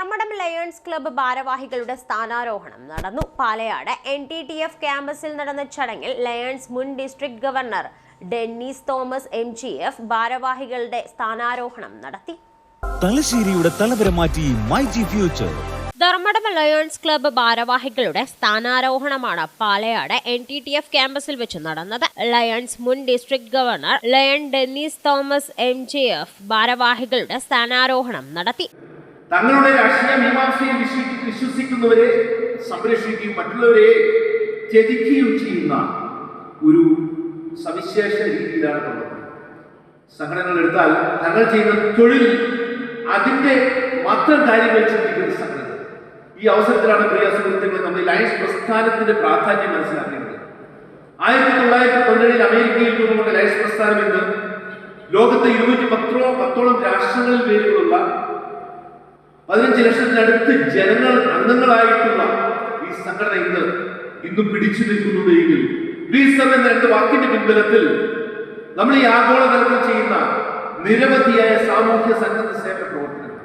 Dharmadam lions club ഭാരവാഹികളുടെ സ്ഥാനാരോഹണം നടന്നു. Palayad NTTF ക്യാമ്പസിൽ നടന്ന ചടങ്ങിൽ ലയൺസ് മുൻ district governor Dennis Thomas MGF ഭാരവാഹികളുടെ സ്ഥാനാരോഹണം നടത്തി. തലശ്ശേരിയുടെ തലവര മാറ്റി myG future. Dharmadam lions club ഭാരവാഹികളുടെ സ്ഥാനാരോഹണമാണ് പാലയാട് NTTF ക്യാമ്പസിൽ വെച്ച് നടന്നത്. ലയൺസ് മുൻ district governor Dennis Thomas MGF ഭാരവാഹികളുടെ സ്ഥാനാരോഹണം നടത്തി. തങ്ങളുടെ രാഷ്ട്രീയ മീമാംസയിൽ വിശ്വസിക്കുന്നവരെ സംരക്ഷിക്കുകയും മറ്റുള്ളവരെ ത്യജിക്കുകയും ചെയ്യുന്ന ഒരു സവിശേഷ രീതിയിലാണ് പ്രവർത്തനം. സംഘടനകൾ എടുത്താൽ തങ്ങൾ ചെയ്യുന്ന തൊഴിൽ അതിന്റെ മാത്രം കാര്യങ്ങൾ ചിന്തിക്കുന്ന സംഘടന. ഈ അവസരത്തിലാണ് പ്രിയ സുഹൃത്തുക്കളെ നമ്മൾ ലയൺസ് പ്രസ്ഥാനത്തിന്റെ പ്രാധാന്യം മനസ്സിലാക്കേണ്ടത്. 1917 അമേരിക്കയിൽ രൂപപ്പെട്ട ലയൺസ് പ്രസ്ഥാനം ഇന്ന് ലോകത്തെ 210ഓളം രാഷ്ട്രങ്ങളിൽ പേരുകളുള്ള 15 ലക്ഷത്തിനടുത്ത് ജനങ്ങൾ അംഗങ്ങളായിട്ടുള്ള ഈ സംഘടന ഇന്നും പിടിച്ചു നിൽക്കുന്നുണ്ടെങ്കിൽ എന്ന 2 വാക്കിന്റെ പിൻബലത്തിൽ നമ്മൾ ഈ ആഗോളതലത്തിൽ ചെയ്യുന്ന നിരവധിയായ സാമൂഹ്യ സന്നദ്ധ സേവന പ്രവർത്തനങ്ങൾ.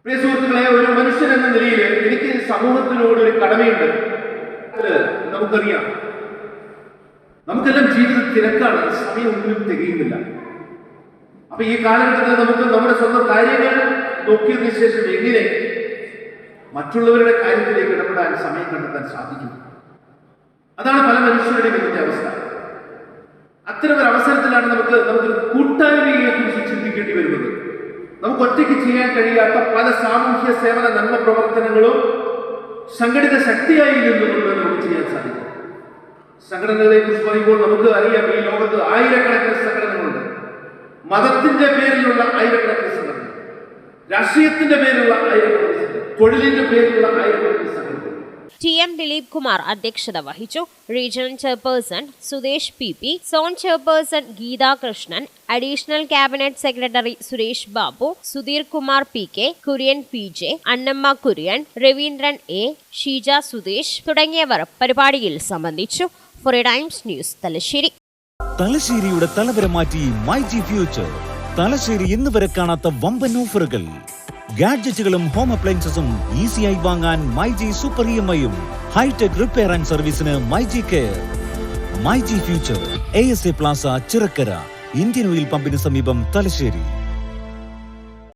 പ്രിയ സുഹൃത്തുക്കളെ, ഒരു മനുഷ്യൻ എന്ന നിലയിൽ എനിക്ക് സമൂഹത്തിനോട് ഒരു കടമയുണ്ട്. നമുക്കറിയാം, നമുക്കെല്ലാം ജീവിത തിരക്കാണ്, സമയം ഒന്നിനും തികയുന്നില്ല. അപ്പൊ ഈ കാലഘട്ടത്തിൽ നമുക്ക് നമ്മുടെ സ്വന്തം കാര്യങ്ങൾ നോക്കിയതിനു ശേഷം എങ്ങനെ മറ്റുള്ളവരുടെ കാര്യത്തിലേക്ക് ഇടപെടാൻ സമയം കണ്ടെത്താൻ സാധിക്കും? അതാണ് പല മനുഷ്യരുടെയും ഇതിന്റെ അവസ്ഥ. അത്തരം ഒരു അവസരത്തിലാണ് നമുക്ക് കൂട്ടായ്മയെ കുറിച്ച് ചിന്തിക്കേണ്ടി വരുന്നത്. നമുക്ക് ഒറ്റയ്ക്ക് ചെയ്യാൻ കഴിയാത്ത പല സാമൂഹ്യ സേവന നന്മ പ്രവർത്തനങ്ങളും സംഘടിത ശക്തിയായി നിന്നുകൊണ്ട് നമുക്ക് ചെയ്യാൻ സാധിക്കും. സംഘടനകളെ കുറിച്ച് പറയുമ്പോൾ നമുക്ക് അറിയാം, ഈ ലോകത്ത് ആയിരക്കണക്കിന് സംഘടനകളുണ്ട്. മതത്തിന്റെ പേരിലുള്ള ആയിരക്കണക്കിന് സംഘടന, രാഷ്ട്രീയത്തിന്റെ പേരിലുള്ള ആയിരക്കണക്കിന് സംഘടന, തൊഴിലിന്റെ പേരിലുള്ള ആയിരക്കണക്കിന് സംഘടന. TM ദിലീപ് കുമാർ അധ്യക്ഷത വഹിച്ചു. Regional chairperson Sudesh PP, zone chairperson Geetha Krishnan, additional cabinet secretary Suresh Babu, Sudheer Kumar PK, Kurian PJ, Annamma Kurian, Raveendran A, Sheeja Sudesh തുടങ്ങിയവർ പരിപാടിയിൽ സംബന്ധിച്ചു. Four times news, Thalassery. തലശ്ശേരിയുടെ തലവര മാറ്റി മൈജി ഫ്യൂച്ചർ. തലശ്ശേരി ഇന്ന് വരെ കാണാത്ത വമ്പൻ ഓഫറുകൾ. ഗാഡ്ജറ്റുകളും ഹോം അപ്ലയൻസസും ഈസിയായി വാങ്ങാൻ മൈജി സൂപ്പർ EMI-യും ഹൈടെക് റിപ്പയർ ആൻഡ് സർവീസിന് myG care. MyG future ASA plaza Chirakkara, Indian oil പമ്പിന് സമീപം, തലശ്ശേരി.